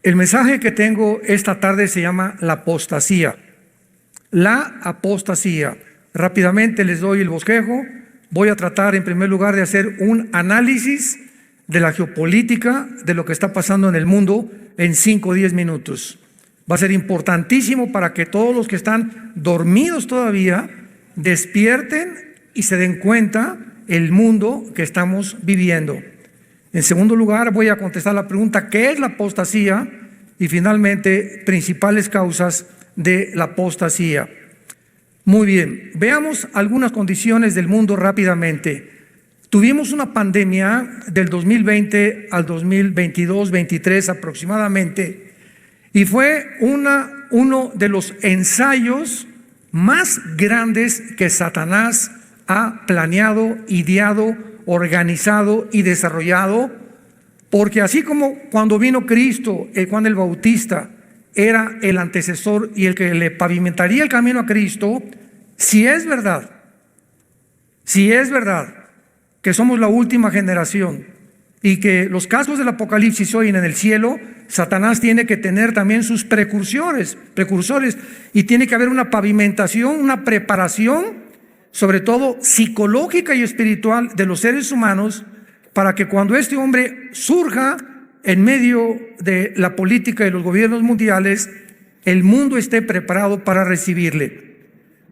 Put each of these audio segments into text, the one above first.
El mensaje que tengo esta tarde se llama la apostasía. La apostasía. Rápidamente les doy el bosquejo. Voy a tratar en primer lugar de hacer un análisis de la geopolítica, de lo que está pasando en el mundo en 5 o 10 minutos. Va a ser importantísimo para que todos los que están dormidos todavía despierten y se den cuenta el mundo que estamos viviendo. En segundo lugar, voy a contestar la pregunta: ¿qué es la apostasía? Y finalmente, principales causas de la apostasía. Muy bien, veamos algunas condiciones del mundo rápidamente. Tuvimos una pandemia del 2020 al 2022-23 aproximadamente, y fue uno de los ensayos más grandes que Satanás ha planeado, ideado, organizado y desarrollado, porque así como cuando vino Cristo, Juan el Bautista era el antecesor y el que le pavimentaría el camino a Cristo, si es verdad que somos la última generación y que los casos del Apocalipsis se oyen en el cielo, Satanás tiene que tener también sus precursores, y tiene que haber una pavimentación, una preparación, sobre todo psicológica y espiritual, de los seres humanos, para que cuando este hombre surja en medio de la política y los gobiernos mundiales, el mundo esté preparado para recibirle.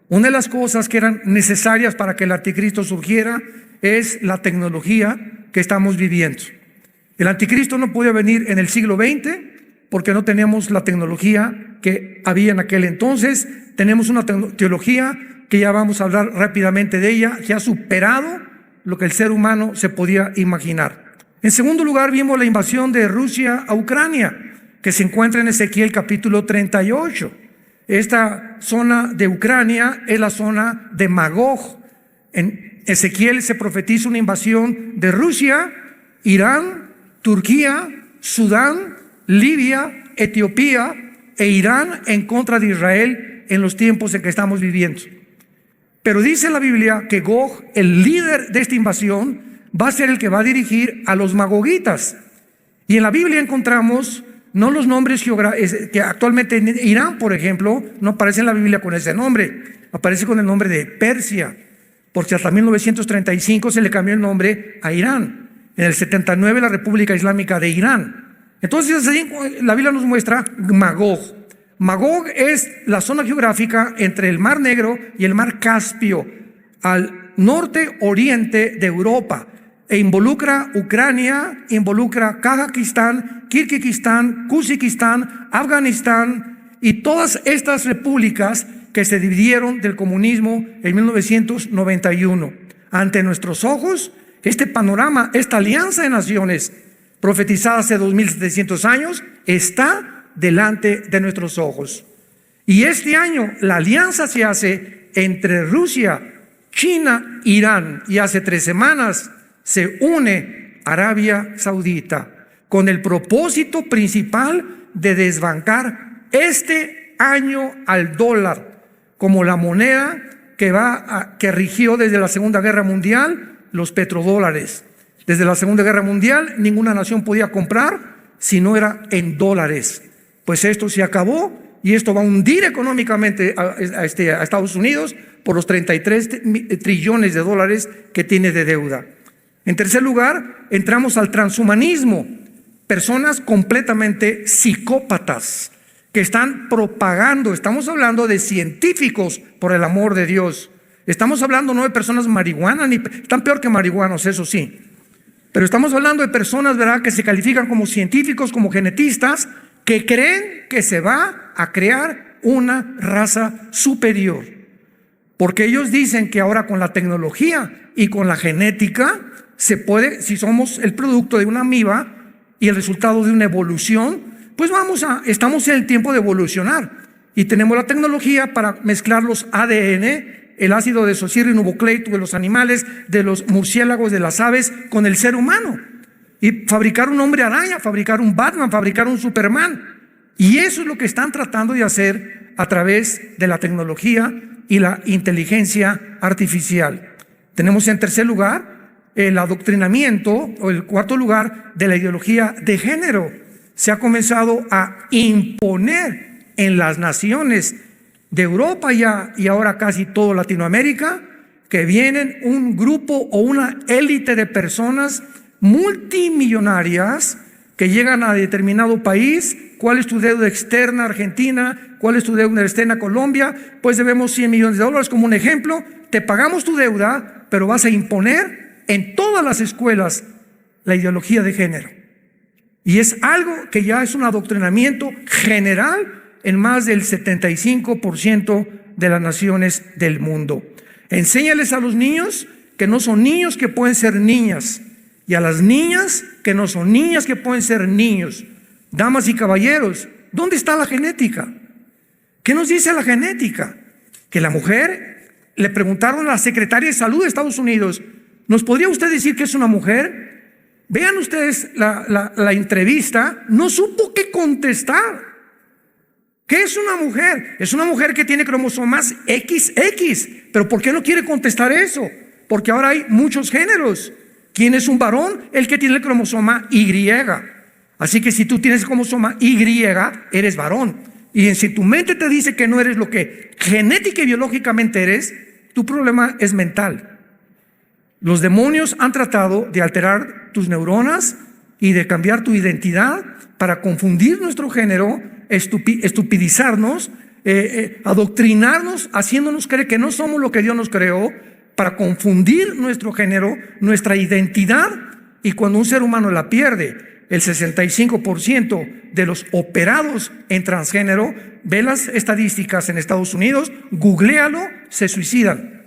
Una de las cosas que eran necesarias para que el anticristo surgiera es la tecnología que estamos viviendo. El anticristo no podía venir en el siglo XX porque no teníamos la tecnología que había en aquel entonces. Tenemos una teología que ya vamos a hablar rápidamente de ella, que ha superado lo que el ser humano se podía imaginar. En segundo lugar, vimos la invasión de Rusia a Ucrania, que se encuentra en Ezequiel capítulo 38. Esta zona de Ucrania es la zona de Magog. En Ezequiel se profetiza una invasión de Rusia, Irán, Turquía, Sudán, Libia, Etiopía e Irán en contra de Israel en los tiempos en que estamos viviendo. Pero dice la Biblia que Gog, el líder de esta invasión, va a ser el que va a dirigir a los magogitas. Y en la Biblia encontramos no los nombres geográficos, que actualmente en Irán, por ejemplo, no aparece en la Biblia con ese nombre, aparece con el nombre de Persia, porque hasta 1935 se le cambió el nombre a Irán. En el 79 la República Islámica de Irán. Entonces la Biblia nos muestra Magog. Magog es la zona geográfica entre el Mar Negro y el Mar Caspio, al norte oriente de Europa, e involucra Ucrania, involucra Kazajistán, Kirguistán, Kuzikistán, Afganistán y todas estas repúblicas que se dividieron del comunismo en 1991. Ante nuestros ojos, este panorama, esta alianza de naciones profetizada hace 2700 años, está delante de nuestros ojos. Y este año la alianza se hace entre Rusia, China, Irán, y hace 3 semanas se une Arabia Saudita con el propósito principal de desbancar este año al dólar como la moneda que rigió desde la Segunda Guerra Mundial, los petrodólares. Desde la Segunda Guerra Mundial ninguna nación podía comprar si no era en dólares. Pues esto se acabó y esto va a hundir económicamente a Estados Unidos por los 33 trillones de dólares que tiene de deuda. En tercer lugar, entramos al transhumanismo. Personas completamente psicópatas que están propagando. Estamos hablando de científicos, por el amor de Dios. Estamos hablando no de personas marihuanas, están peor que marihuanos, eso sí. Pero estamos hablando de personas, ¿verdad?, que se califican como científicos, como genetistas, que creen que se va a crear una raza superior. Porque ellos dicen que ahora con la tecnología y con la genética se puede, si somos el producto de una amiba y el resultado de una evolución, pues estamos en el tiempo de evolucionar. Y tenemos la tecnología para mezclar los ADN, el ácido desoxirribonucleico de los animales, de los murciélagos, de las aves, con el ser humano. Y fabricar un hombre araña, fabricar un Batman, fabricar un Superman. Y eso es lo que están tratando de hacer a través de la tecnología y la inteligencia artificial. Tenemos en tercer lugar el adoctrinamiento, o el cuarto lugar, de la ideología de género. se ha comenzado a imponer en las naciones de Europa y ahora casi toda Latinoamérica, que vienen un grupo o una élite de personas multimillonarias que llegan a determinado país. ¿Cuál es tu deuda externa, Argentina? ¿Cuál es tu deuda externa, Colombia? Pues debemos 100 millones de dólares como un ejemplo. Te pagamos tu deuda, pero vas a imponer en todas las escuelas la ideología de género. Y es algo que ya es un adoctrinamiento general en más del 75% de las naciones del mundo. Enséñales a los niños que no son niños, que pueden ser niñas, y a las niñas que no son niñas, que pueden ser niños. Damas y caballeros, ¿dónde está la genética? ¿Qué nos dice la genética? Que la mujer, le preguntaron a la secretaria de salud de Estados Unidos, ¿nos podría usted decir que es una mujer? Vean ustedes la entrevista, no supo qué contestar. ¿Qué es una mujer? Es una mujer que tiene cromosomas XX. ¿Pero por qué no quiere contestar eso? Porque ahora hay muchos géneros. ¿Quién es un varón? El que tiene el cromosoma Y. Así que si tú tienes el cromosoma Y, eres varón. Y si tu mente te dice que no eres lo que genética y biológicamente eres, tu problema es mental. Los demonios han tratado de alterar tus neuronas y de cambiar tu identidad para confundir nuestro género, estupidizarnos, adoctrinarnos, haciéndonos creer que no somos lo que Dios nos creó, para confundir nuestro género, nuestra identidad. Y cuando un ser humano la pierde, el 65% de los operados en transgénero, ve las estadísticas en Estados Unidos, googléalo, se suicidan.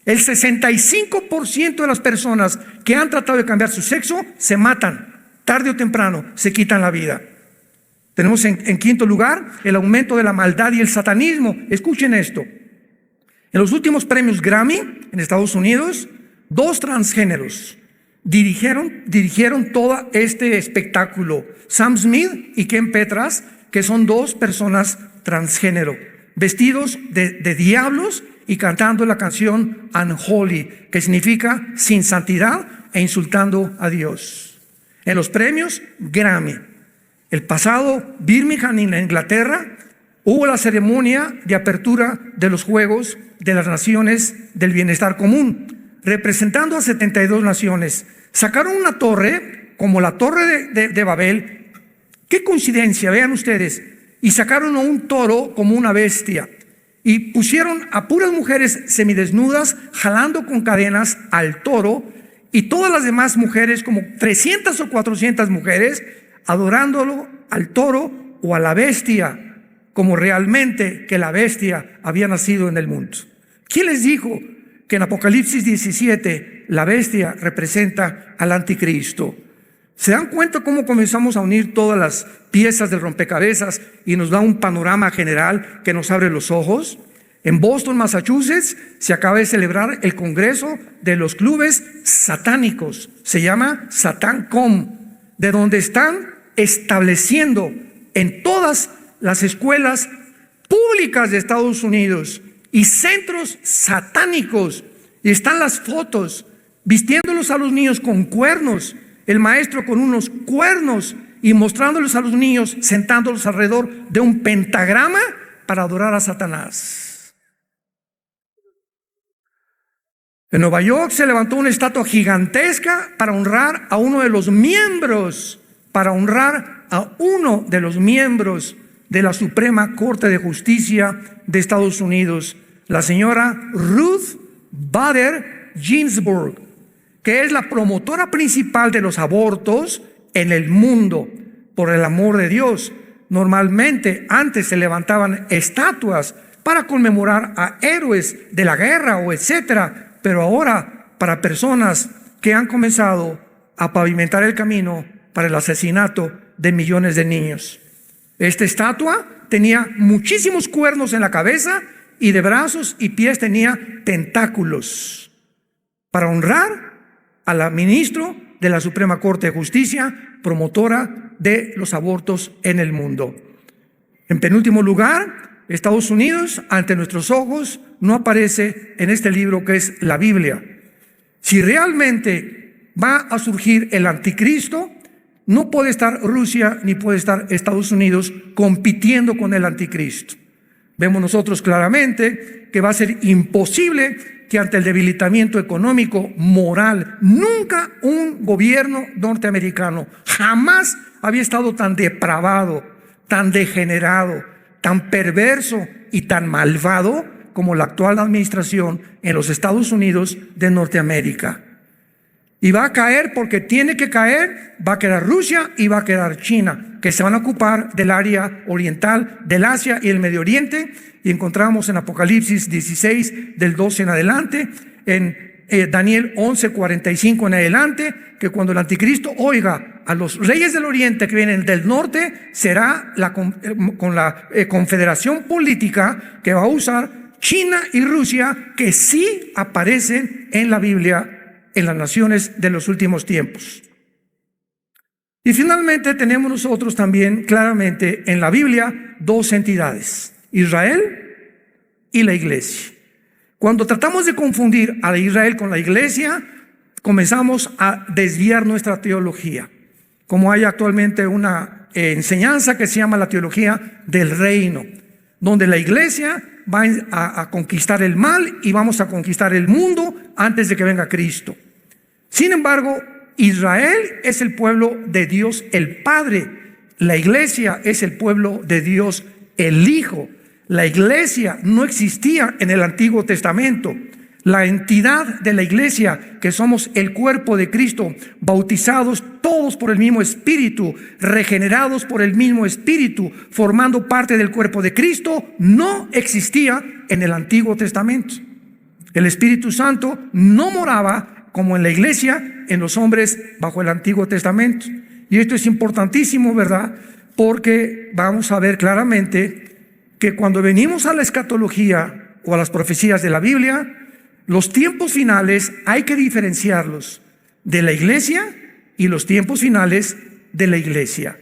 El 65% de las personas que han tratado de cambiar su sexo se matan, tarde o temprano se quitan la vida. Tenemos en quinto lugar el aumento de la maldad y el satanismo. Escuchen esto. En los últimos premios Grammy en Estados Unidos, 2 transgéneros dirigieron todo este espectáculo. Sam Smith y Ken Petras, que son 2 personas transgénero, vestidos de diablos y cantando la canción Unholy, que significa sin santidad, e insultando a Dios. En los premios Grammy, el pasado Birmingham, en Inglaterra, hubo la ceremonia de apertura de los Juegos de las Naciones del Bienestar Común, representando a 72 naciones. Sacaron una torre, como la Torre de Babel. Qué coincidencia, vean ustedes. Y sacaron a un toro como una bestia. Y pusieron a puras mujeres semidesnudas, jalando con cadenas al toro, y todas las demás mujeres, como 300 o 400 mujeres, adorándolo al toro o a la bestia, como realmente que la bestia había nacido en el mundo. ¿Quién les dijo que en Apocalipsis 17 la bestia representa al anticristo? ¿Se dan cuenta cómo comenzamos a unir todas las piezas del rompecabezas y nos da un panorama general que nos abre los ojos? En Boston, Massachusetts, se acaba de celebrar el Congreso de los Clubes Satánicos. Se llama SatanCon, de donde están estableciendo en todas las escuelas públicas de Estados Unidos y centros satánicos, y están las fotos vistiéndolos a los niños con cuernos, el maestro con unos cuernos, y mostrándoles a los niños, sentándolos alrededor de un pentagrama para adorar a Satanás. En Nueva York se levantó una estatua gigantesca para honrar a uno de los miembros, de la Suprema Corte de Justicia de Estados Unidos, la señora Ruth Bader Ginsburg, que es la promotora principal de los abortos en el mundo, por el amor de Dios. Normalmente antes se levantaban estatuas para conmemorar a héroes de la guerra o etcétera, pero ahora para personas que han comenzado a pavimentar el camino para el asesinato de millones de niños. Esta estatua tenía muchísimos cuernos en la cabeza y de brazos y pies tenía tentáculos para honrar a la ministra de la Suprema Corte de Justicia, promotora de los abortos en el mundo. En penúltimo lugar, Estados Unidos, ante nuestros ojos, no aparece en este libro que es la Biblia. Si realmente va a surgir el anticristo, No puede estar Rusia ni puede estar Estados Unidos compitiendo con el anticristo. Vemos nosotros claramente que va a ser imposible que ante el debilitamiento económico, moral, nunca un gobierno norteamericano jamás había estado tan depravado, tan degenerado, tan perverso y tan malvado como la actual administración en los Estados Unidos de Norteamérica. Y va a caer porque tiene que caer, va a quedar Rusia y va a quedar China, que se van a ocupar del área oriental, del Asia y el Medio Oriente. Y encontramos en Apocalipsis 16, del 12 en adelante, en Daniel 11, 45 en adelante, que cuando el anticristo oiga a los reyes del oriente que vienen del norte, será con la confederación política que va a usar China y Rusia, que sí aparecen en la Biblia, en las naciones de los últimos tiempos. Y finalmente tenemos nosotros también claramente en la Biblia dos entidades, Israel y la iglesia. Cuando tratamos de confundir a Israel con la iglesia, comenzamos a desviar nuestra teología. Como hay actualmente una enseñanza que se llama la teología del reino, donde la iglesia va a conquistar el mal y vamos a conquistar el mundo antes de que venga Cristo. Sin embargo, Israel es el pueblo de Dios el Padre. La iglesia es el pueblo de Dios el Hijo. La iglesia no existía en el Antiguo Testamento. La entidad de la iglesia, que somos el cuerpo de Cristo, bautizados todos por el mismo Espíritu, regenerados por el mismo Espíritu, formando parte del cuerpo de Cristo, no existía en el Antiguo Testamento. El Espíritu Santo no moraba como en la iglesia, en los hombres bajo el Antiguo Testamento. Y esto es importantísimo, ¿verdad? Porque vamos a ver claramente que cuando venimos a la escatología o a las profecías de la Biblia, los tiempos finales hay que diferenciarlos de la iglesia y los tiempos finales de la iglesia.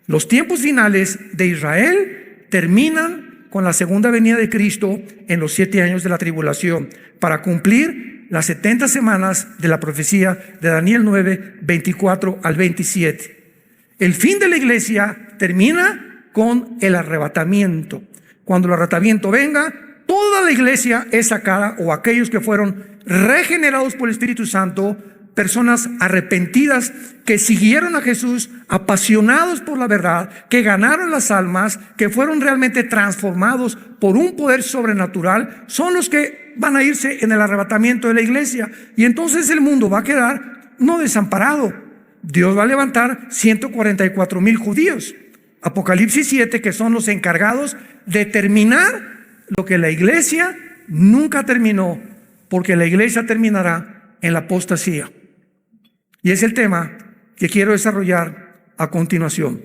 Los tiempos finales de Israel terminan con la segunda venida de Cristo en los 7 años de la tribulación, para cumplir las 70 semanas de la profecía de Daniel 9, 24 al 27. El fin de la iglesia termina con el arrebatamiento. Cuando el arrebatamiento venga, toda la iglesia es sacada, o aquellos que fueron regenerados por el Espíritu Santo, personas arrepentidas que siguieron a Jesús, apasionados por la verdad, que ganaron las almas, que fueron realmente transformados por un poder sobrenatural, son los que van a irse en el arrebatamiento de la iglesia. Y entonces el mundo va a quedar no desamparado. Dios va a levantar 144,000 judíos. Apocalipsis 7, que son los encargados de terminar lo que la iglesia nunca terminó, porque la iglesia terminará en la apostasía. Y es el tema que quiero desarrollar a continuación.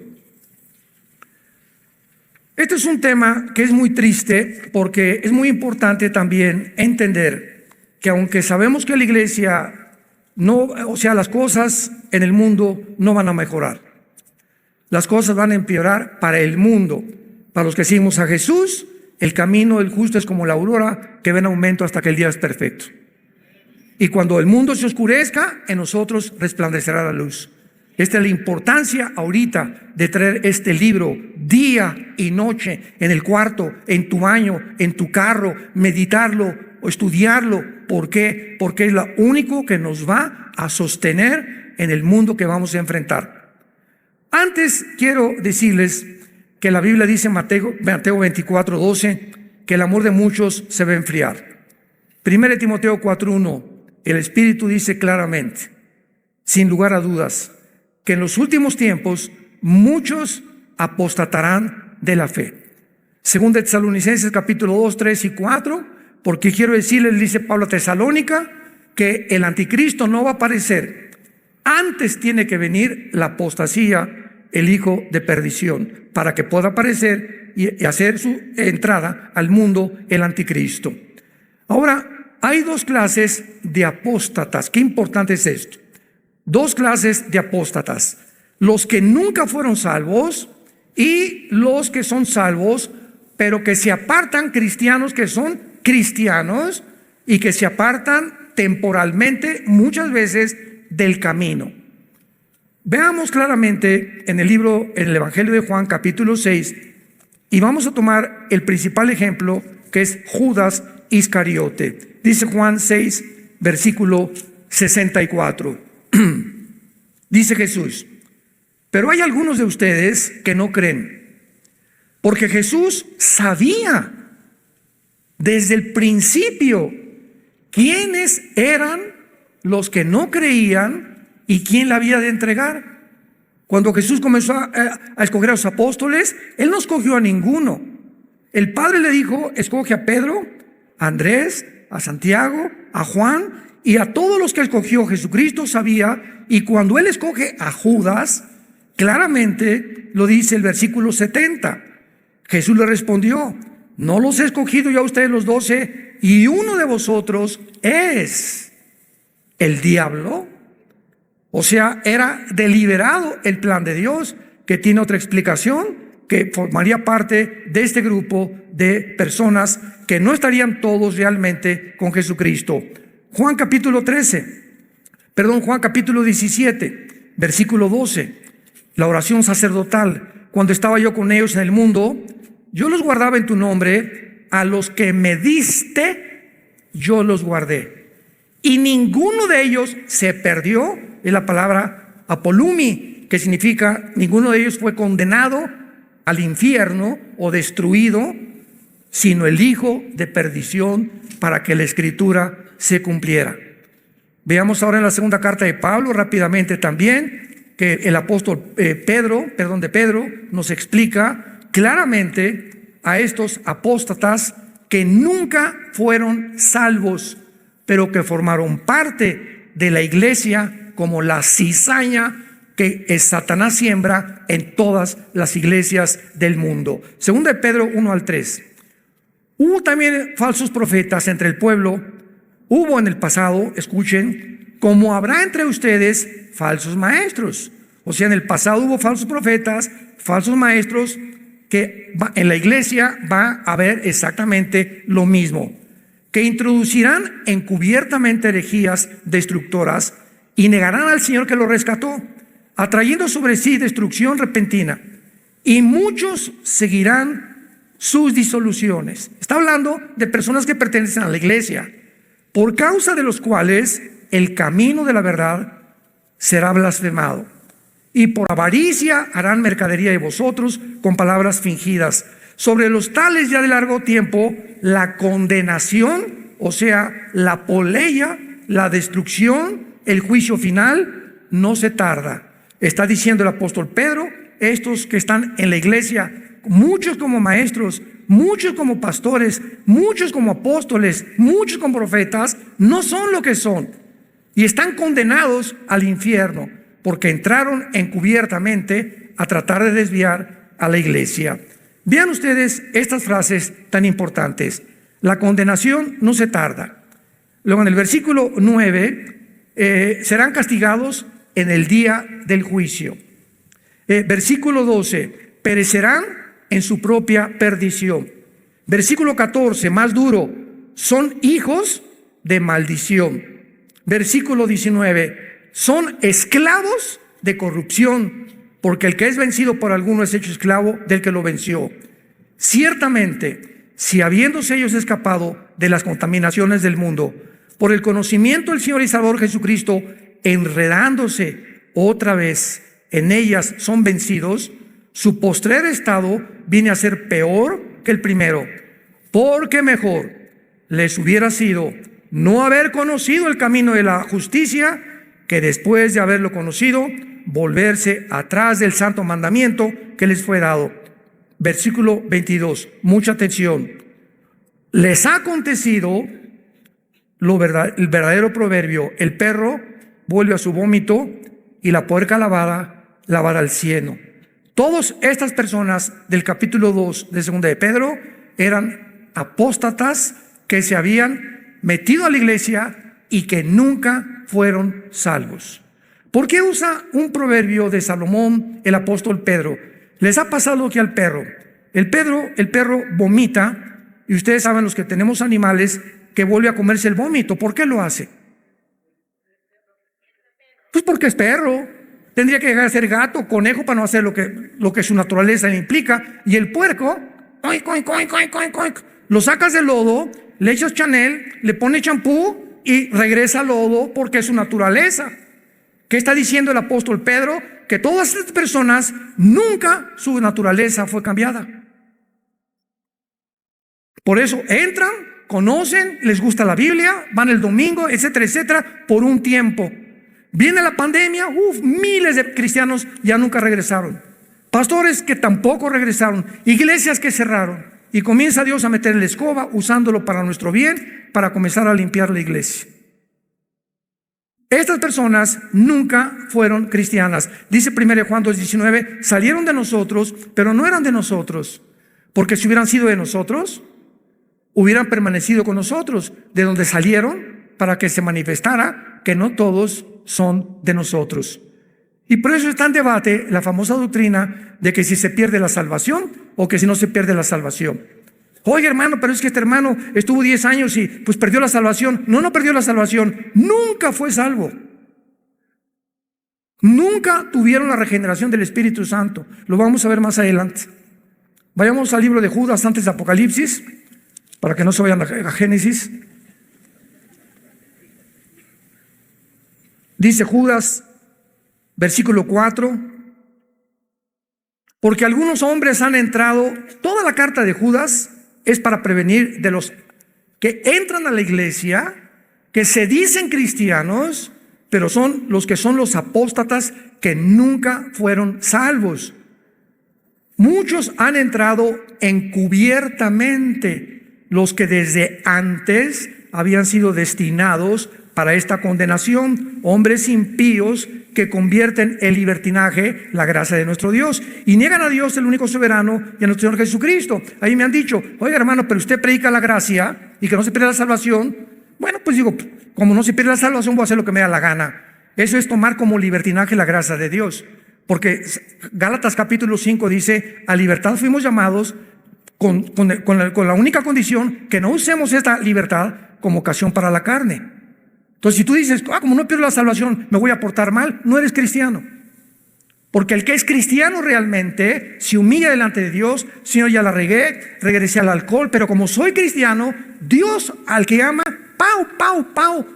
Este es un tema que es muy triste, porque es muy importante también entender que aunque sabemos que la iglesia las cosas en el mundo no van a mejorar. Las cosas van a empeorar para el mundo. Para los que seguimos a Jesús, el camino del justo es como la aurora que va en aumento hasta que el día es perfecto. Y cuando el mundo se oscurezca, en nosotros resplandecerá la luz. Esta es la importancia ahorita de traer este libro día y noche en el cuarto, en tu baño, en tu carro, meditarlo o estudiarlo. ¿Por qué? Porque es lo único que nos va a sostener en el mundo que vamos a enfrentar. Antes quiero decirles que la Biblia dice en Mateo 24, 12, que el amor de muchos se va a enfriar. 1 Timoteo 4, 1, el Espíritu dice claramente, sin lugar a dudas, que en los últimos tiempos muchos apostatarán de la fe. 2 Tesalonicenses capítulo 2, 3 y 4, porque quiero decirles, dice Pablo a Tesalónica, que el anticristo no va a aparecer. Antes tiene que venir la apostasía, el hijo de perdición, para que pueda aparecer y hacer su entrada al mundo el anticristo. Ahora, hay dos clases de apóstatas. Qué importante es esto. Dos clases de apóstatas: los que nunca fueron salvos y los que son salvos, pero que se apartan, cristianos que son cristianos y que se apartan temporalmente muchas veces del camino. Veamos claramente en el Evangelio de Juan, capítulo 6, y vamos a tomar el principal ejemplo, que es Judas Iscariote. Dice Juan 6, versículo 64. Dice Jesús: pero hay algunos de ustedes que no creen, porque Jesús sabía desde el principio quiénes eran los que no creían y quién la había de entregar. Cuando Jesús comenzó a escoger a los apóstoles, Él no escogió a ninguno. El Padre le dijo: escoge a Pedro, a Andrés, a Santiago, a Juan, y a todos los que escogió. Jesucristo sabía, y cuando Él escoge a Judas, claramente lo dice el versículo 70. Jesús le respondió: no los he escogido yo a ustedes los 12, y uno de vosotros es el diablo. O sea, era deliberado el plan de Dios, que tiene otra explicación, que formaría parte de este grupo de personas que no estarían todos realmente con Jesucristo. Juan capítulo 17, versículo 12, la oración sacerdotal. Cuando estaba yo con ellos en el mundo, yo los guardaba en tu nombre, a los que me diste, yo los guardé. Y ninguno de ellos se perdió. Es la palabra apolumi, que significa ninguno de ellos fue condenado al infierno o destruido, sino el hijo de perdición, para que la escritura se cumpliera. Veamos ahora en la segunda carta de Pablo rápidamente también, que el apóstol Pedro nos explica claramente a estos apóstatas que nunca fueron salvos, pero que formaron parte de la iglesia como la cizaña que Satanás siembra en todas las iglesias del mundo. Segunda de Pedro 1 al 3. Hubo también falsos profetas entre el pueblo. Hubo en el pasado, escuchen, como habrá entre ustedes falsos maestros. O sea, en el pasado hubo falsos profetas, falsos maestros, que en la iglesia va a haber exactamente lo mismo, que introducirán encubiertamente herejías destructoras y negarán al Señor que lo rescató, atrayendo sobre sí destrucción repentina, y muchos seguirán sus disoluciones. Está hablando de personas que pertenecen a la iglesia, por causa de los cuales el camino de la verdad será blasfemado, y por avaricia harán mercadería de vosotros con palabras fingidas. Sobre los tales ya de largo tiempo la condenación, o sea, la poleia, la destrucción, el juicio final, no se tarda. Está diciendo el apóstol Pedro: estos que están en la iglesia, muchos como maestros, muchos como pastores, muchos como apóstoles, muchos como profetas, no son lo que son, y están condenados al infierno, porque entraron encubiertamente a tratar de desviar a la iglesia. Vean ustedes estas frases tan importantes. La condenación no se tarda. Luego en el versículo 9, serán castigados en el día del juicio. Versículo 12, perecerán en su propia perdición. Versículo 14, más duro, son hijos de maldición. Versículo 19, son esclavos de corrupción, porque el que es vencido por alguno es hecho esclavo del que lo venció. Ciertamente, si habiéndose ellos escapado de las contaminaciones del mundo, por el conocimiento del Señor y Salvador Jesucristo, enredándose otra vez en ellas, son vencidos, su postrer estado viene a ser peor que el primero, porque mejor les hubiera sido no haber conocido el camino de la justicia, que después de haberlo conocido, volverse atrás del santo mandamiento que les fue dado. Versículo 22, mucha atención. Les ha acontecido el verdadero proverbio: el perro vuelve a su vómito y la puerca lavada al cieno. Todas estas personas del capítulo 2 de segunda de Pedro eran apóstatas que se habían metido a la iglesia y que nunca fueron salvos. ¿Por qué usa un proverbio de Salomón el apóstol Pedro? Les ha pasado lo que al perro. El perro vomita, y ustedes saben, los que tenemos animales, que vuelve a comerse el vómito. ¿Por qué lo hace? Pues porque es perro. Tendría que llegar a ser gato, conejo, para no hacer lo que su naturaleza le implica. Y el puerco, oink, oink, oink, oink, oink, oink, lo sacas del lodo, le echas Chanel, le pones champú y regresa al lodo porque es su naturaleza. ¿Qué está diciendo el apóstol Pedro? Que todas estas personas nunca su naturaleza fue cambiada. Por eso entran, conocen, les gusta la Biblia, van el domingo, etcétera, etcétera, por un tiempo. Viene la pandemia, miles de cristianos ya nunca regresaron. Pastores que tampoco regresaron, iglesias que cerraron. Y comienza Dios a meter la escoba, usándolo para nuestro bien, para comenzar a limpiar la iglesia. Estas personas nunca fueron cristianas. Dice 1 Juan 2:19, salieron de nosotros, pero no eran de nosotros. Porque si hubieran sido de nosotros, hubieran permanecido con nosotros, de donde salieron, para que se manifestara que no todos son de nosotros. Y por eso está en debate la famosa doctrina de que si se pierde la salvación o que si no se pierde la salvación. Oye, hermano, pero es que este hermano estuvo 10 años y pues perdió la salvación. No perdió la salvación, nunca fue salvo. Nunca tuvieron la regeneración del Espíritu Santo. Lo vamos a ver más adelante. Vayamos al libro de Judas antes de Apocalipsis, para que no se vayan a Génesis. Dice Judas, versículo 4, porque algunos hombres han entrado, toda la carta de Judas es para prevenir de los que entran a la iglesia, que se dicen cristianos, pero son los apóstatas que nunca fueron salvos. Muchos han entrado encubiertamente, los que desde antes habían sido destinados para esta condenación, hombres impíos que convierten el libertinaje la gracia de nuestro Dios y niegan a Dios, el único soberano, y a nuestro Señor Jesucristo. Ahí me han dicho, oiga hermano, pero usted predica la gracia y que no se pierda la salvación. Bueno, pues digo, como no se pierde la salvación, voy a hacer lo que me da la gana. Eso es tomar como libertinaje la gracia de Dios, porque Gálatas capítulo 5 dice, a libertad fuimos llamados con la única condición que no usemos esta libertad como ocasión para la carne. Entonces, si tú dices, como no pierdo la salvación, me voy a portar mal, no eres cristiano. Porque el que es cristiano realmente se humilla delante de Dios. Señor, ya la regué, regresé al alcohol, pero como soy cristiano, Dios al que ama,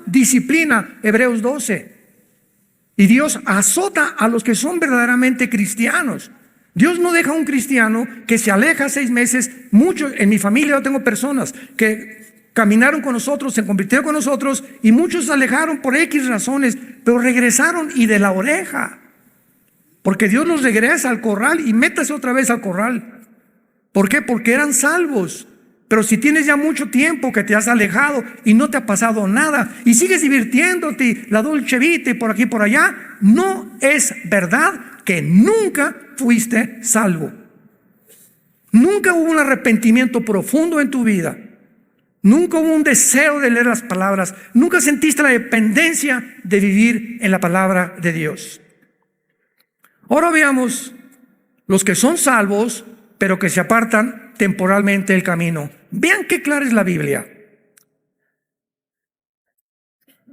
disciplina, Hebreos 12. Y Dios azota a los que son verdaderamente cristianos. Dios no deja a un cristiano que se aleja 6 meses. Muchos, en mi familia yo tengo personas que caminaron con nosotros, se convirtieron con nosotros y muchos se alejaron por X razones, pero regresaron y de la oreja. Porque Dios los regresa al corral y métase otra vez al corral. ¿Por qué? Porque eran salvos. Pero si tienes ya mucho tiempo que te has alejado y no te ha pasado nada y sigues divirtiéndote, la dolce vita y por aquí y por allá, no es verdad que nunca fuiste salvo. Nunca hubo un arrepentimiento profundo en tu vida. Nunca hubo un deseo de leer las palabras. Nunca sentiste la dependencia de vivir en la palabra de Dios. Ahora veamos los que son salvos, pero que se apartan temporalmente del camino. Vean qué clara es la Biblia.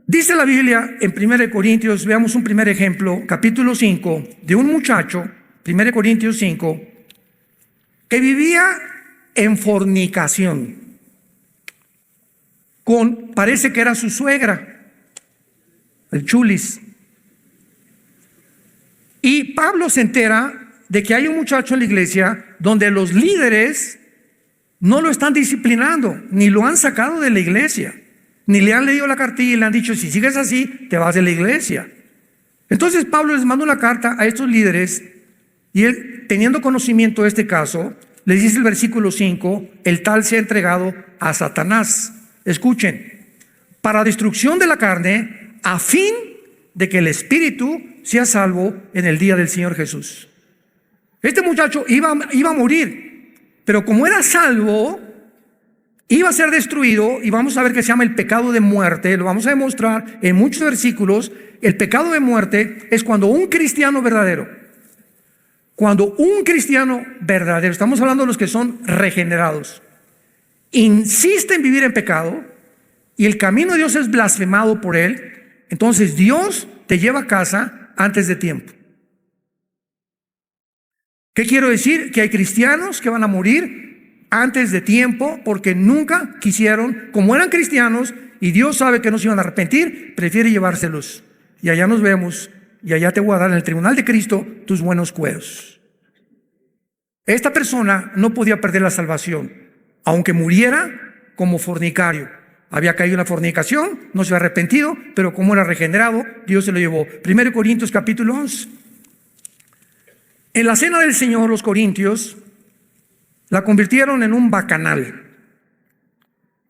Dice la Biblia en 1 Corintios, veamos un primer ejemplo, capítulo 5, de un muchacho, 1 Corintios 5, que vivía en fornicación. Parece que era su suegra, el chulis. Y Pablo se entera de que hay un muchacho en la iglesia donde los líderes no lo están disciplinando, ni lo han sacado de la iglesia, ni le han leído la cartilla y le han dicho, si sigues así, te vas de la iglesia. Entonces Pablo les manda una carta a estos líderes y él, teniendo conocimiento de este caso, les dice el versículo 5, el tal se ha entregado a Satanás. Escuchen, para destrucción de la carne, a fin de que el espíritu sea salvo en el día del Señor Jesús. Este muchacho iba a morir, pero como era salvo, iba a ser destruido, y vamos a ver que se llama el pecado de muerte. Lo vamos a demostrar en muchos versículos. El pecado de muerte es cuando un cristiano verdadero, estamos hablando de los que son regenerados, insiste en vivir en pecado y el camino de Dios es blasfemado por él, entonces Dios te lleva a casa antes de tiempo. ¿Qué quiero decir? Que hay cristianos que van a morir antes de tiempo porque nunca quisieron, como eran cristianos y Dios sabe que no se iban a arrepentir, prefiere llevárselos. Y allá nos vemos y allá te voy a dar en el tribunal de Cristo tus buenos cueros. Esta persona no podía perder la salvación, aunque muriera como fornicario. Había caído en la fornicación, no se había arrepentido, pero como era regenerado, Dios se lo llevó. 1 Corintios capítulo 11. En la cena del Señor, los corintios la convirtieron en un bacanal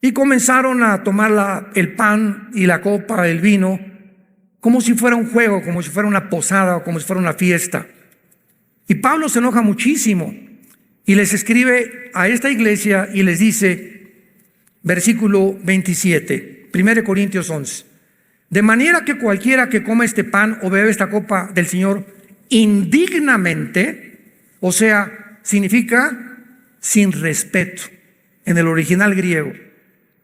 y comenzaron a tomar el pan y la copa, el vino, como si fuera un juego, como si fuera una posada o como si fuera una fiesta. Y Pablo se enoja muchísimo y les escribe a esta iglesia y les dice, versículo 27, 1 Corintios 11, de manera que cualquiera que coma este pan o bebe esta copa del Señor indignamente, o sea, significa sin respeto en el original griego,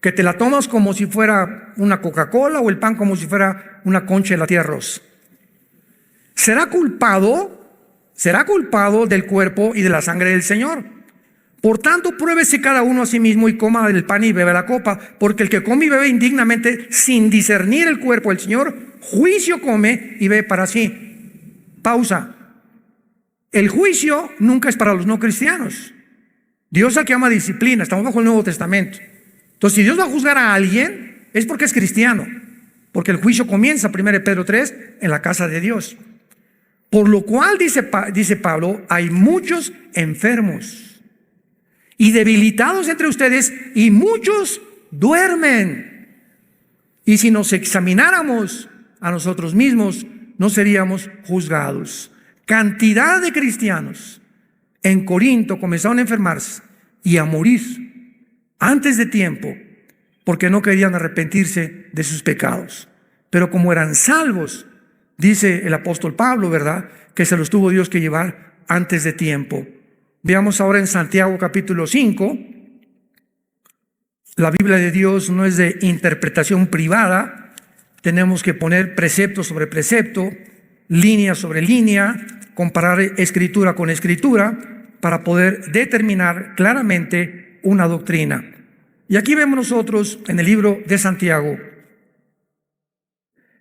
que te la tomas como si fuera una Coca-Cola o el pan como si fuera una concha de la tía arroz. Será culpado del cuerpo y de la sangre del Señor. Por tanto, pruébese cada uno a sí mismo y coma del pan y bebe la copa, porque el que come y bebe indignamente sin discernir el cuerpo del Señor, juicio come y bebe para sí. Pausa. El juicio nunca es para los no cristianos. Dios es el que ama disciplina, estamos bajo el Nuevo Testamento. Entonces, si Dios va a juzgar a alguien, es porque es cristiano, porque el juicio comienza, 1 Pedro 3, en la casa de Dios. Por lo cual, dice Pablo, hay muchos enfermos y debilitados entre ustedes, y muchos duermen. Y si nos examináramos a nosotros mismos, no seríamos juzgados. Cantidad de cristianos en Corinto comenzaron a enfermarse y a morir antes de tiempo porque no querían arrepentirse de sus pecados. Pero como eran salvos, dice el apóstol Pablo, ¿verdad?, que se los tuvo Dios que llevar antes de tiempo. Veamos ahora en Santiago capítulo 5. La Biblia de Dios no es de interpretación privada. Tenemos que poner precepto sobre precepto, línea sobre línea, comparar escritura con escritura para poder determinar claramente una doctrina. Y aquí vemos nosotros en el libro de Santiago,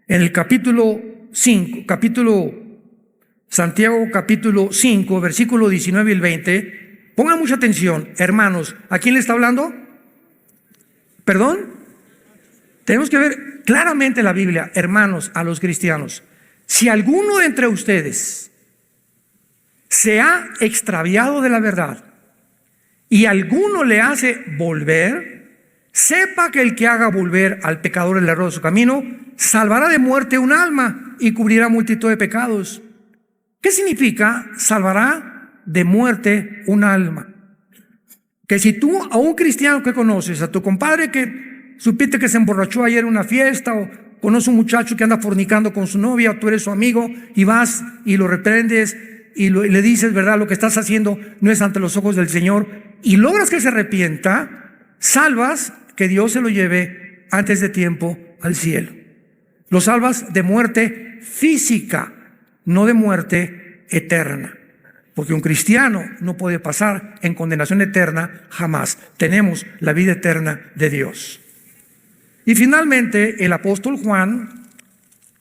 en el capítulo 5, versículo 19 y el 20. Pongan mucha atención, hermanos. ¿A quién le está hablando? ¿Perdón? Tenemos que ver claramente la Biblia, hermanos, a los cristianos. Si alguno de entre ustedes se ha extraviado de la verdad y alguno le hace volver, sepa que el que haga volver al pecador el error de su camino, salvará de muerte un alma y cubrirá multitud de pecados. ¿Qué significa salvará de muerte un alma? Que si tú a un cristiano que conoces, a tu compadre que supiste que se emborrachó ayer en una fiesta, o conoces un muchacho que anda fornicando con su novia, o tú eres su amigo y vas y lo reprendes y le dices, verdad, lo que estás haciendo no es ante los ojos del Señor, y logras que se arrepienta, salvas que Dios se lo lleve antes de tiempo al cielo. Lo salvas de muerte física, no de muerte eterna, porque un cristiano no puede pasar en condenación eterna jamás. Tenemos la vida eterna de Dios. Y finalmente, el apóstol Juan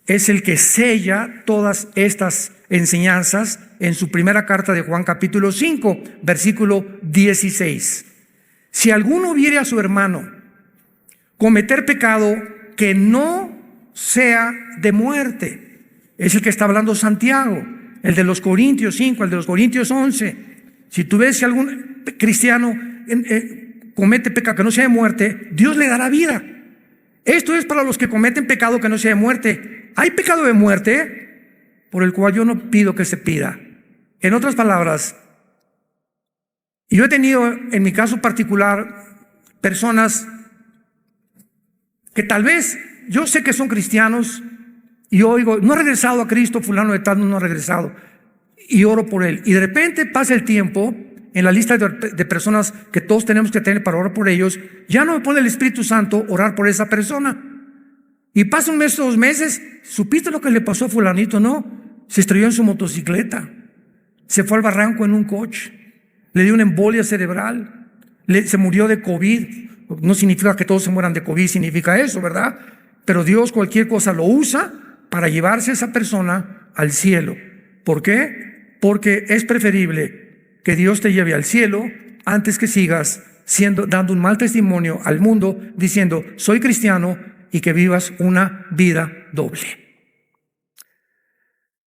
es el que sella todas estas enseñanzas en su primera carta de Juan capítulo 5, versículo 16. Si alguno viere a su hermano cometer pecado que no sea de muerte, es el que está hablando Santiago, el de los Corintios 5, el de los Corintios 11. Si tú ves que algún cristiano comete pecado que no sea de muerte, Dios le dará vida. Esto es para los que cometen pecado que no sea de muerte. Hay pecado de muerte por el cual yo no pido que se pida. En otras palabras, yo he tenido en mi caso particular personas que tal vez yo sé que son cristianos y yo oigo, no ha regresado a Cristo, fulano de tal no ha regresado, y oro por él. Y de repente pasa el tiempo, en la lista de personas que todos tenemos que tener para orar por ellos, ya no me pone el Espíritu Santo orar por esa persona. Y pasa un mes, 2 meses, ¿supiste lo que le pasó a fulanito? No, se estrelló en su motocicleta. se fue al barranco en un coche, le dio una embolia cerebral, se murió de COVID. No significa que todos se mueran de COVID, significa eso, ¿verdad? Pero Dios cualquier cosa lo usa para llevarse a esa persona al cielo. ¿Por qué? Porque es preferible que Dios te lleve al cielo antes que sigas dando un mal testimonio al mundo diciendo soy cristiano y que vivas una vida doble.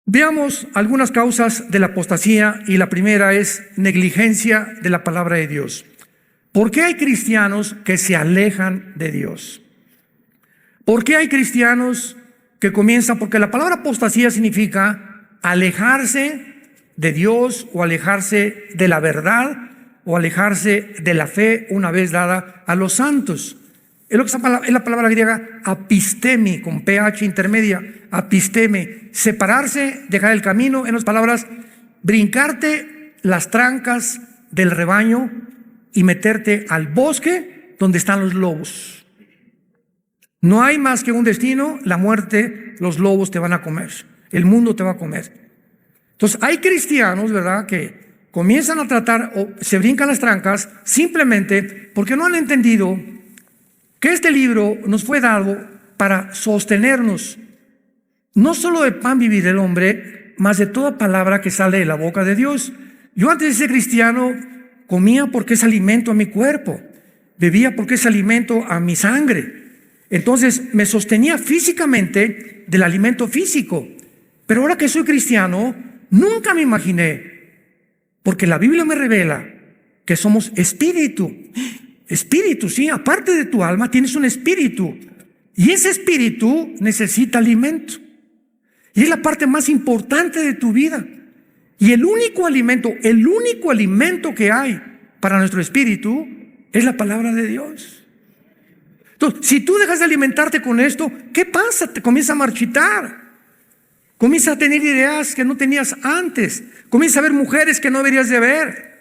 Veamos algunas causas de la apostasía, y la primera es negligencia de la palabra de Dios. ¿Por qué hay cristianos que se alejan de Dios? ¿Por qué hay cristianos que comienzan? Porque la palabra apostasía significa alejarse de Dios o alejarse de la verdad o alejarse de la fe una vez dada a los santos. Es la palabra griega apistemi, con ph intermedia, apisteme, separarse, dejar el camino, en otras palabras, brincarte las trancas del rebaño y meterte al bosque donde están los lobos. No hay más que un destino, la muerte, los lobos te van a comer, el mundo te va a comer. Entonces hay cristianos, ¿verdad?, que comienzan a tratar o se brincan las trancas simplemente porque no han entendido que este libro nos fue dado para sostenernos. No solo de pan vivir el hombre, mas de toda palabra que sale de la boca de Dios. Yo antes de ser cristiano comía porque es alimento a mi cuerpo, bebía porque es alimento a mi sangre. Entonces me sostenía físicamente del alimento físico. Pero ahora que soy cristiano, nunca me imaginé, porque la Biblia me revela que somos espíritu. Espíritu, sí, aparte de tu alma tienes un espíritu. Y ese espíritu necesita alimento. Y es la parte más importante de tu vida. Y el único alimento que hay para nuestro espíritu es la palabra de Dios. Entonces, si tú dejas de alimentarte con esto, ¿qué pasa? Te comienza a marchitar. Comienza a tener ideas que no tenías antes. Comienza a ver mujeres que no deberías de ver.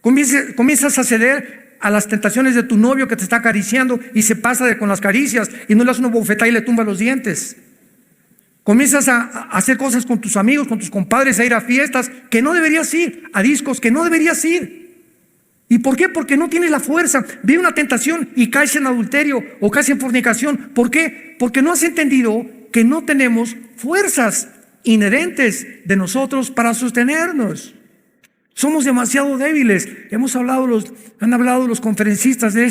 Comienzas a ceder a las tentaciones de tu novio que te está acariciando y se pasa con las caricias y no le das una bofetada y le tumba los dientes. Comienzas a hacer cosas con tus amigos, con tus compadres, a ir a fiestas que no deberías ir, a discos que no deberías ir. ¿Y por qué? Porque no tienes la fuerza. Viene una tentación y caes en adulterio o caes en fornicación. ¿Por qué? Porque no has entendido que no tenemos fuerzas inherentes de nosotros para sostenernos. Somos demasiado débiles. Han hablado los conferencistas de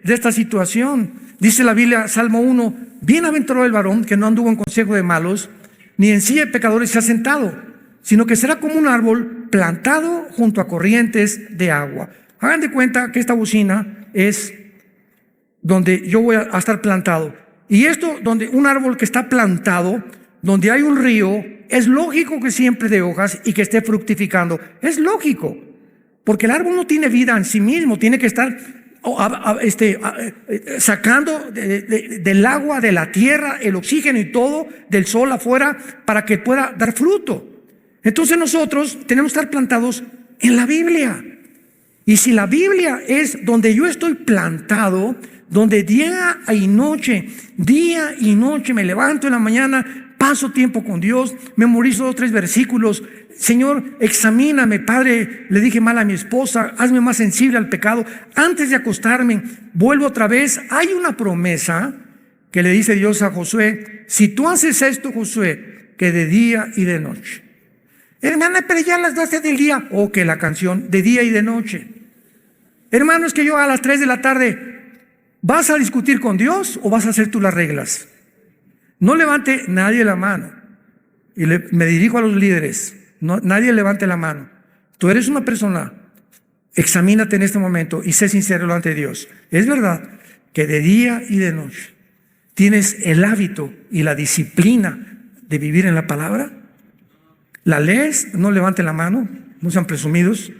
esta situación. Dice la Biblia, Salmo 1, bienaventurado el varón que no anduvo en consejo de malos, ni en silla de pecadores se ha sentado, sino que será como un árbol plantado junto a corrientes de agua. Hagan de cuenta que esta bocina es donde yo voy a estar plantado. Y esto, donde un árbol que está plantado, donde hay un río, es lógico que siempre dé hojas y que esté fructificando. Es lógico, porque el árbol no tiene vida en sí mismo, tiene que estar sacando del agua, de la tierra, el oxígeno y todo, del sol afuera, para que pueda dar fruto. Entonces nosotros tenemos que estar plantados en la Biblia. Y si la Biblia es donde yo estoy plantado, donde día y noche me levanto en la mañana, paso tiempo con Dios, memorizo 2 o 3 versículos. Señor, examíname, Padre, le dije mal a mi esposa, hazme más sensible al pecado. Antes de acostarme, vuelvo otra vez. Hay una promesa que le dice Dios a Josué: si tú haces esto, Josué, que de día y de noche. Hermana, pero ya a las 12 del día, o que la canción, de día y de noche. Hermano, es que yo a las 3 de la tarde, ¿vas a discutir con Dios o vas a hacer tú las reglas? No levante nadie la mano. Y me dirijo a los líderes. No, nadie levante la mano. Tú eres una persona, examínate en este momento y sé sincero delante de Dios. ¿Es verdad que de día y de noche tienes el hábito y la disciplina de vivir en la palabra? ¿La lees? No levanten la mano, no sean presumidos.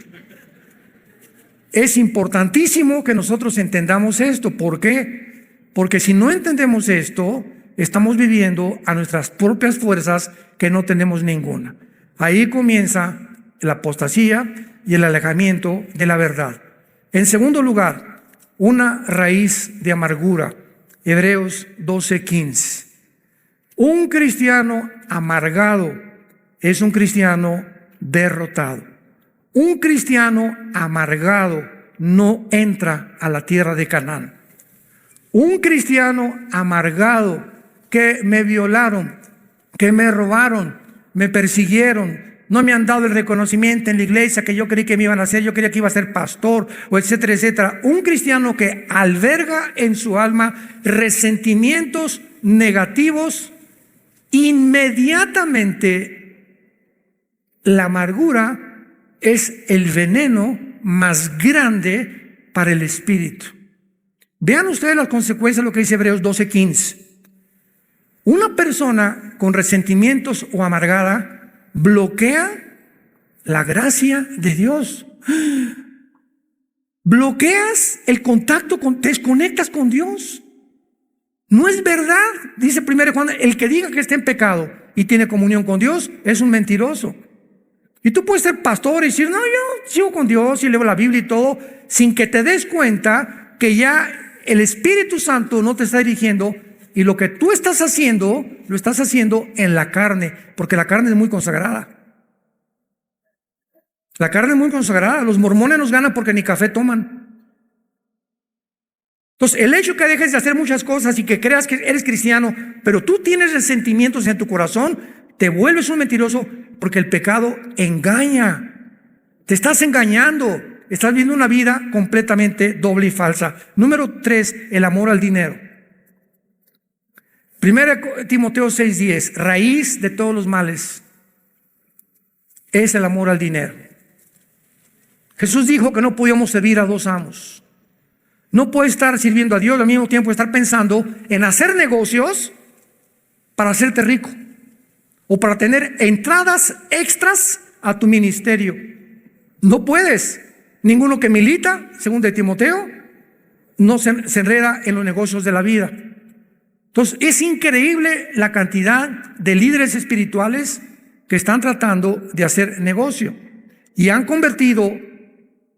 Es importantísimo que nosotros entendamos esto. ¿Por qué? Porque si no entendemos esto, estamos viviendo a nuestras propias fuerzas, que no tenemos ninguna. Ahí comienza la apostasía y el alejamiento de la verdad. En segundo lugar, una raíz de amargura. Hebreos 12:15. Un cristiano amargado es un cristiano derrotado. Un cristiano amargado no entra a la tierra de Canaán. Un cristiano amargado, que me violaron, que me robaron, me persiguieron, no me han dado el reconocimiento en la iglesia que yo creí que me iban a hacer, yo creía que iba a ser pastor, o etcétera, etcétera. Un cristiano que alberga en su alma resentimientos negativos, inmediatamente la amargura es el veneno más grande para el espíritu. Vean ustedes las consecuencias de lo que dice Hebreos 12:15. Una persona con resentimientos o amargada bloquea la gracia de Dios. Bloqueas el contacto, te desconectas con Dios. No es verdad, dice 1 Juan, el que diga que está en pecado y tiene comunión con Dios es un mentiroso. Y tú puedes ser pastor y decir, no, yo sigo con Dios y leo la Biblia y todo, sin que te des cuenta que ya el Espíritu Santo no te está dirigiendo. Y lo que tú estás haciendo, lo estás haciendo en la carne, porque la carne es muy consagrada. La carne es muy consagrada. Los mormones nos ganan porque ni café toman. Entonces, el hecho que dejes de hacer muchas cosas y que creas que eres cristiano, pero tú tienes resentimientos en tu corazón, te vuelves un mentiroso, porque el pecado engaña. Te estás engañando. Estás viviendo una vida completamente doble y falsa. Número 3, el amor al dinero. 1 Timoteo 6:10, raíz de todos los males es el amor al dinero. Jesús dijo que no podíamos servir a dos amos. No puedes estar sirviendo a Dios al mismo tiempo estar pensando en hacer negocios para hacerte rico o para tener entradas extras a tu ministerio. No puedes. Ninguno que milita, según de Timoteo, no se enreda en los negocios de la vida. Entonces, es increíble la cantidad de líderes espirituales que están tratando de hacer negocio y han convertido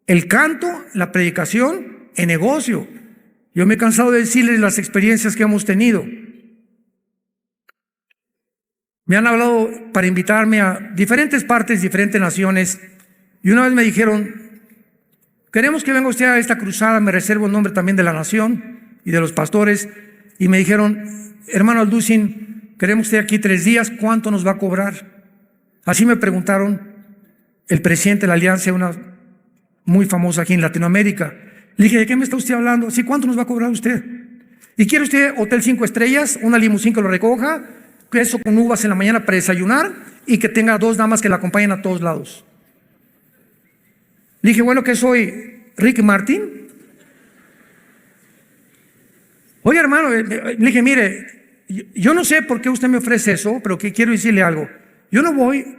el canto, la predicación, en negocio. Yo me he cansado de decirles las experiencias que hemos tenido. Me han hablado para invitarme a diferentes partes, diferentes naciones, y una vez me dijeron, queremos que venga usted a esta cruzada, me reservo el nombre también de la nación y de los pastores. Y me dijeron, hermano Alducin, queremos estar aquí 3 días, ¿cuánto nos va a cobrar? Así me preguntaron el presidente de la alianza, una muy famosa aquí en Latinoamérica. Le dije, ¿de qué me está usted hablando? Sí, ¿cuánto nos va a cobrar usted? ¿Y quiere usted hotel 5 estrellas, una limusín que lo recoja, queso con uvas en la mañana para desayunar y que tenga 2 damas que la acompañen a todos lados? Le dije, bueno, ¿qué soy? ¿Ricky Martin? Oye, hermano, le dije, mire, yo no sé por qué usted me ofrece eso, pero que quiero decirle algo. Yo no voy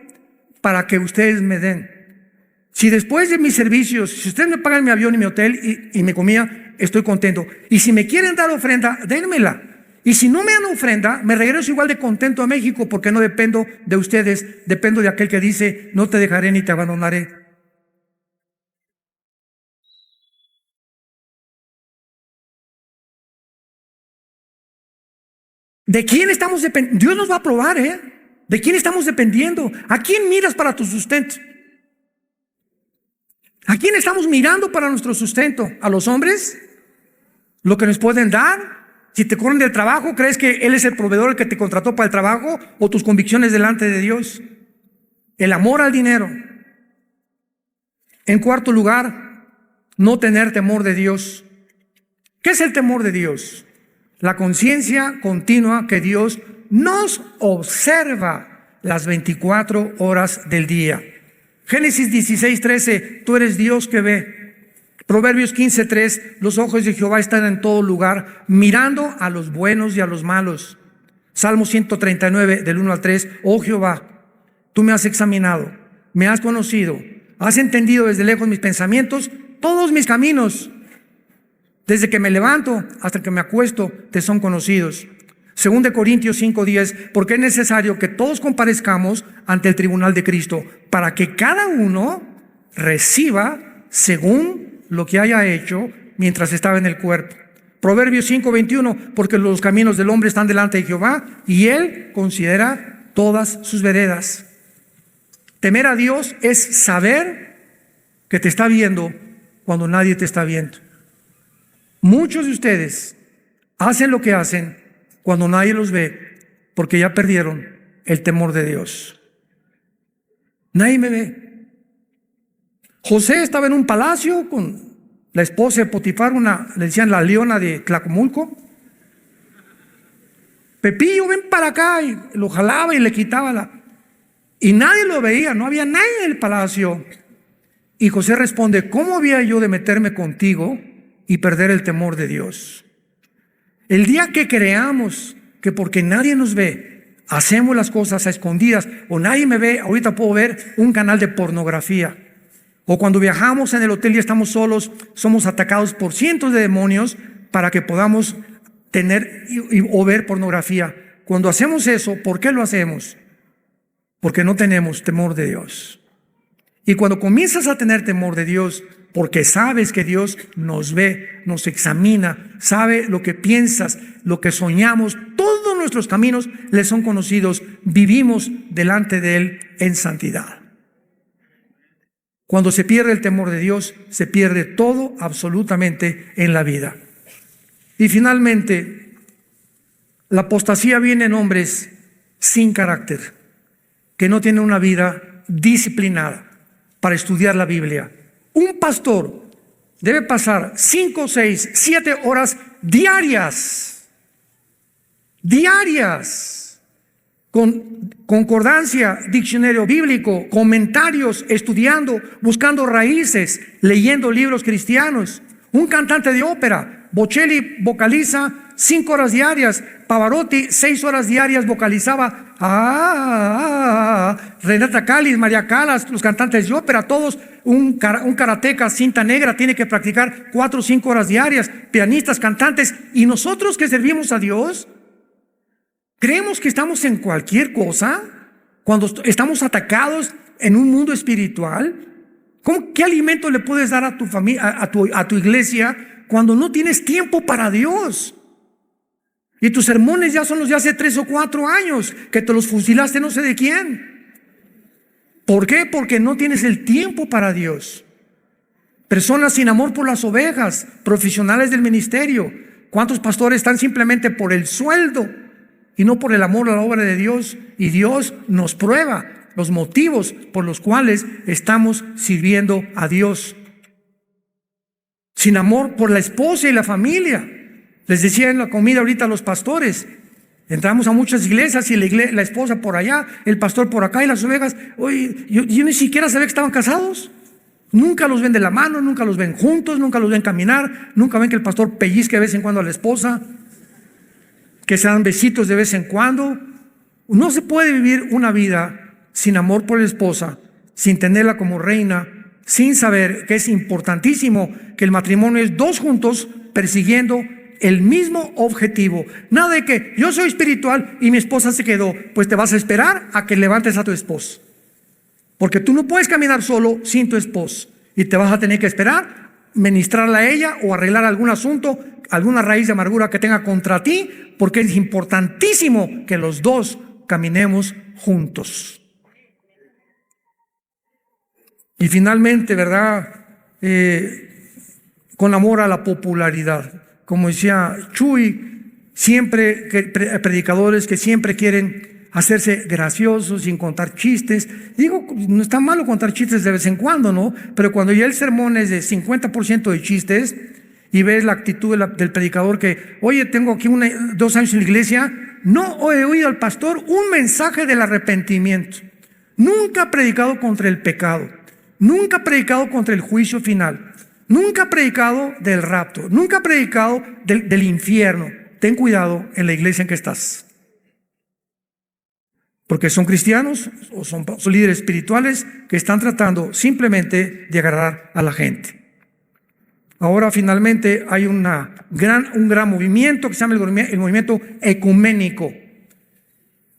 para que ustedes me den. Si después de mis servicios, si ustedes me pagan mi avión y mi hotel y mi comida, estoy contento. Y si me quieren dar ofrenda, dénmela. Y si no me dan ofrenda, me regreso igual de contento a México, porque no dependo de ustedes, dependo de aquel que dice, no te dejaré ni te abandonaré. ¿De quién estamos dependiendo? Dios nos va a probar, ¿eh? ¿De quién estamos dependiendo? ¿A quién miras para tu sustento? ¿A quién estamos mirando para nuestro sustento? ¿A los hombres? ¿Lo que nos pueden dar? Si te corren del trabajo, ¿crees que Él es el proveedor, el que te contrató para el trabajo? ¿O tus convicciones delante de Dios? El amor al dinero. En cuarto lugar, no tener temor de Dios. ¿Qué es el temor de Dios? La conciencia continua que Dios nos observa las 24 horas del día. Génesis 16:13, tú eres Dios que ve. Proverbios 15:3, los ojos de Jehová están en todo lugar, mirando a los buenos y a los malos. Salmo 139, del 1 al 3, oh Jehová, tú me has examinado, me has conocido, has entendido desde lejos mis pensamientos, todos mis caminos. Desde que me levanto hasta que me acuesto, te son conocidos. 2 Corintios 5:10, porque es necesario que todos comparezcamos ante el tribunal de Cristo, para que cada uno reciba según lo que haya hecho mientras estaba en el cuerpo. Proverbios 5:21, porque los caminos del hombre están delante de Jehová, y Él considera todas sus veredas. Temer a Dios es saber que te está viendo cuando nadie te está viendo. Muchos de ustedes hacen lo que hacen cuando nadie los ve porque ya perdieron el temor de Dios. Nadie me ve. José estaba en un palacio con la esposa de Potifar, le decían la leona de Tlacomulco. Pepillo, ven para acá, y lo jalaba y le quitaba y nadie lo veía, no había nadie en el palacio. Y José responde: ¿cómo había yo de meterme contigo y perder el temor de Dios? El día que creamos que porque nadie nos ve, hacemos las cosas a escondidas, o nadie me ve, ahorita puedo ver un canal de pornografía. O cuando viajamos en el hotel y estamos solos, somos atacados por cientos de demonios para que podamos tener o ver pornografía. Cuando hacemos eso, ¿por qué lo hacemos? Porque no tenemos temor de Dios. Y cuando comienzas a tener temor de Dios, porque sabes que Dios nos ve, nos examina, sabe lo que piensas, lo que soñamos, todos nuestros caminos le son conocidos, vivimos delante de Él en santidad. Cuando se pierde el temor de Dios, se pierde todo absolutamente en la vida. Y finalmente, la apostasía viene en hombres sin carácter, que no tienen una vida disciplinada para estudiar la Biblia. Un pastor debe pasar 5, 6, 7 horas diarias, con concordancia, diccionario bíblico, comentarios, estudiando, buscando raíces, leyendo libros cristianos. Un cantante de ópera, Bocelli, vocaliza 5 horas diarias. Pavarotti, 6 horas diarias vocalizaba. Renata Callis, María Callas, los cantantes de ópera, todos. Un karateca, cinta negra, tiene que practicar 4 o 5 horas diarias. Pianistas, cantantes. Y nosotros que servimos a Dios, creemos que estamos en cualquier cosa cuando estamos atacados en un mundo espiritual. ¿Qué alimento le puedes dar a tu familia, a tu iglesia, cuando no tienes tiempo para Dios? Y tus sermones ya son los de hace 3 o 4 años, que te los fusilaste no sé de quién. ¿Por qué? Porque no tienes el tiempo para Dios. Personas sin amor por las ovejas, profesionales del ministerio. ¿Cuántos pastores están simplemente por el sueldo y no por el amor a la obra de Dios? Y Dios nos prueba los motivos por los cuales estamos sirviendo a Dios. Sin amor por la esposa y la familia. Les decía en la comida ahorita a los pastores, entramos a muchas iglesias y la esposa por allá, el pastor por acá y las ovejas. Oye, yo ni siquiera sabía que estaban casados. Nunca los ven de la mano, nunca los ven juntos, nunca los ven caminar, nunca ven que el pastor pellizque de vez en cuando a la esposa, que se dan besitos de vez en cuando. No se puede vivir una vida sin amor por la esposa, sin tenerla como reina, sin saber que es importantísimo que el matrimonio es 2 juntos persiguiendo el mismo objetivo. Nada de que yo soy espiritual y mi esposa se quedó. Pues te vas a esperar a que levantes a tu esposo, porque tú no puedes caminar solo sin tu esposo, y te vas a tener que esperar, ministrarla a ella o arreglar algún asunto, alguna raíz de amargura que tenga contra ti, porque es importantísimo que los 2 caminemos juntos. Y finalmente, ¿verdad? Con amor a la popularidad. Como decía Chuy, siempre predicadores que siempre quieren hacerse graciosos sin contar chistes. Digo, no está malo contar chistes de vez en cuando, ¿no? Pero cuando ya el sermón es de 50% de chistes y ves la actitud del predicador que, oye, tengo aquí 2 años en la iglesia, no he oído al pastor un mensaje del arrepentimiento. Nunca ha predicado contra el pecado. Nunca ha predicado contra el juicio final. Nunca ha predicado del rapto. Nunca ha predicado del infierno. Ten cuidado en la iglesia en que estás. Porque son cristianos o son líderes espirituales que están tratando simplemente de agradar a la gente. Ahora finalmente hay un gran movimiento que se llama el movimiento ecuménico,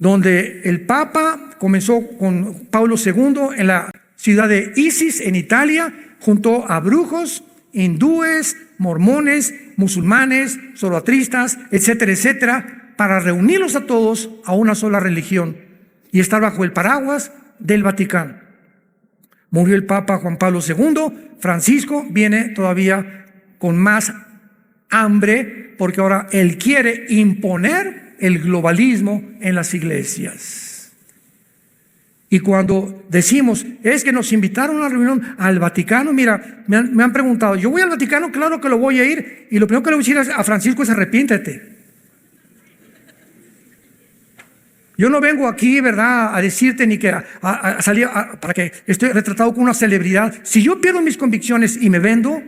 donde el Papa comenzó con Pablo II en la ciudad de Isis, en Italia, junto a brujos, hindúes, mormones, musulmanes, zoroastristas, etcétera, etcétera, para reunirlos a todos a una sola religión y estar bajo el paraguas del Vaticano. Murió el Papa Juan Pablo II. Francisco viene todavía con más hambre, porque ahora él quiere imponer el globalismo en las iglesias. Y cuando decimos, es que nos invitaron a una reunión al Vaticano, mira, me han preguntado, ¿yo voy al Vaticano? Claro que lo voy a ir, y lo primero que le voy a decir a Francisco es arrepiéntete. Yo no vengo aquí, ¿verdad?, a decirte ni que a salir para que esté retratado como una celebridad. Si yo pierdo mis convicciones y me vendo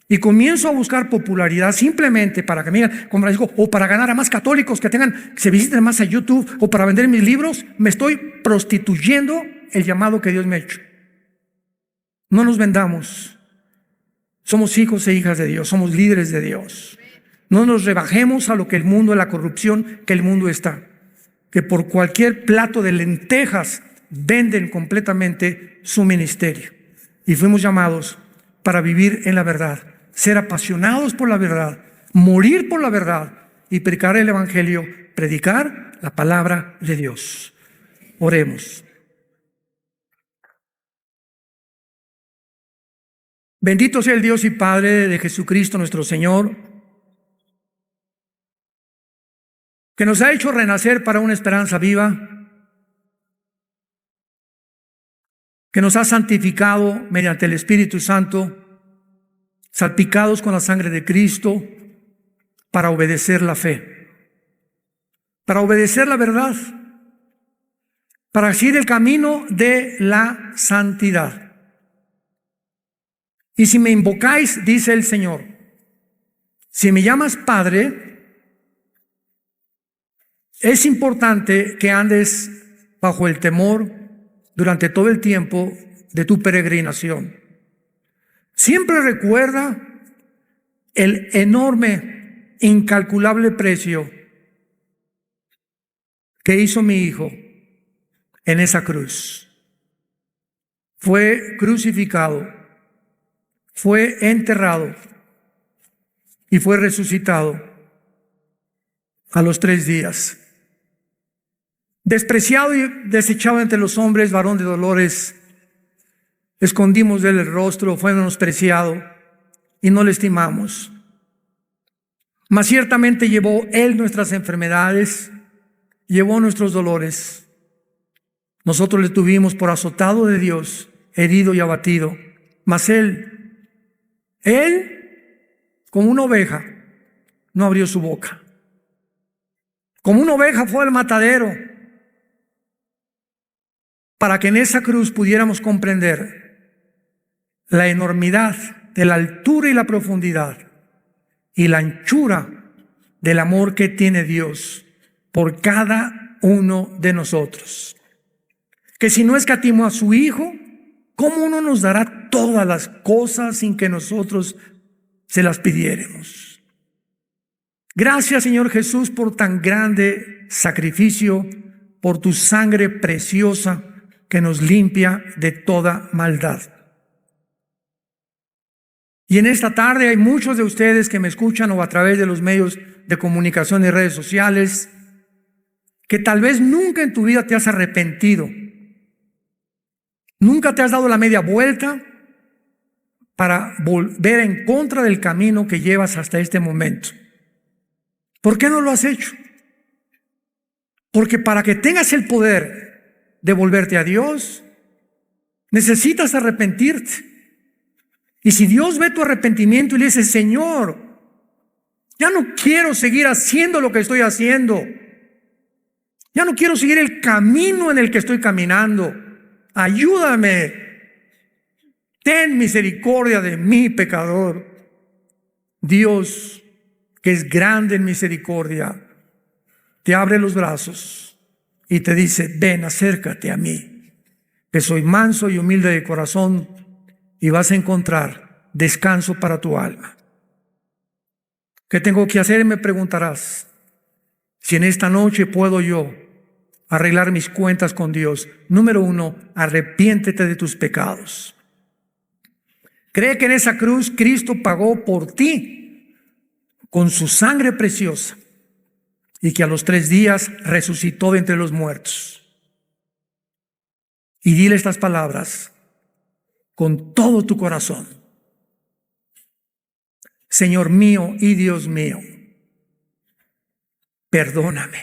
y comienzo a buscar popularidad simplemente para que me digan, como Francisco, o para ganar a más católicos que se visiten más a YouTube, o para vender mis libros, me estoy prostituyendo el llamado que Dios me ha hecho. No nos vendamos. Somos hijos e hijas de Dios, somos líderes de Dios. No nos rebajemos a lo que el mundo, a la corrupción que el mundo está. Que por cualquier plato de lentejas venden completamente su ministerio. Y fuimos llamados para vivir en la verdad, ser apasionados por la verdad, morir por la verdad y predicar el evangelio, predicar la palabra de Dios. Oremos. Bendito sea el Dios y Padre de Jesucristo nuestro Señor, que nos ha hecho renacer para una esperanza viva, que nos ha santificado mediante el Espíritu Santo, salpicados con la sangre de Cristo, para obedecer la fe, para obedecer la verdad, para seguir el camino de la santidad. Y si me invocáis, dice el Señor, si me llamas Padre, es importante que andes bajo el temor durante todo el tiempo de tu peregrinación. Siempre recuerda el enorme, incalculable precio que hizo mi hijo en esa cruz. Fue crucificado, fue enterrado y fue resucitado a los 3 días. Despreciado y desechado entre los hombres, varón de dolores, escondimos de él el rostro, fue menospreciado y no le estimamos. Mas ciertamente llevó él nuestras enfermedades, llevó nuestros dolores. Nosotros le tuvimos por azotado de Dios, herido y abatido. Mas él, como una oveja, no abrió su boca. Como una oveja fue al matadero, para que en esa cruz pudiéramos comprender la enormidad de la altura y la profundidad y la anchura del amor que tiene Dios por cada uno de nosotros. Que si no escatimó a su Hijo, ¿cómo no nos dará todas las cosas sin que nosotros se las pidiéramos? Gracias, Señor Jesús, por tan grande sacrificio, por tu sangre preciosa que nos limpia de toda maldad. Y en esta tarde hay muchos de ustedes que me escuchan o a través de los medios de comunicación y redes sociales, que tal vez nunca en tu vida te has arrepentido, nunca te has dado la media vuelta para volver en contra del camino que llevas hasta este momento. ¿Por qué no lo has hecho? Porque para que tengas el poder de volverte a Dios, necesitas arrepentirte. Y si Dios ve tu arrepentimiento y le dice, Señor, ya no quiero seguir haciendo lo que estoy haciendo, ya no quiero seguir el camino en el que estoy caminando, ayúdame, ten misericordia de mí, pecador. Dios, que es grande en misericordia, te abre los brazos y te dice, ven, acércate a mí, que soy manso y humilde de corazón, y vas a encontrar descanso para tu alma. ¿Qué tengo que hacer? Me preguntarás. Si en esta noche puedo yo arreglar mis cuentas con Dios. Número 1, arrepiéntete de tus pecados. Cree que en esa cruz Cristo pagó por ti con su sangre preciosa y que a los 3 días resucitó de entre los muertos. Y dile estas palabras: con todo tu corazón. Señor mío y Dios mío, perdóname.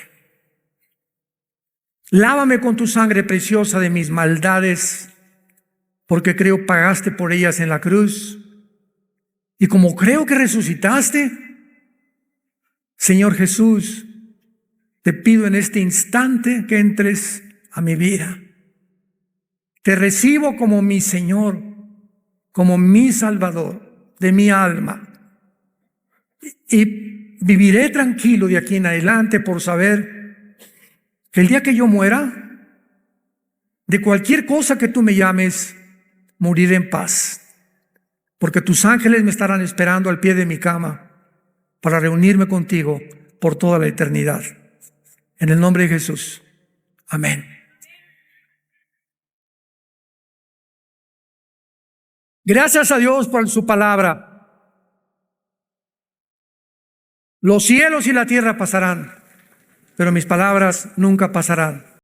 Lávame con tu sangre preciosa de mis maldades, porque creo pagaste por ellas en la cruz. Y como creo que resucitaste, Señor Jesús, te pido en este instante que entres a mi vida. Te recibo como mi Señor, como mi Salvador de mi alma. Y viviré tranquilo de aquí en adelante por saber que el día que yo muera, de cualquier cosa que tú me llames, moriré en paz. Porque tus ángeles me estarán esperando al pie de mi cama para reunirme contigo por toda la eternidad. En el nombre de Jesús. Amén. Gracias a Dios por su palabra. Los cielos y la tierra pasarán, pero mis palabras nunca pasarán.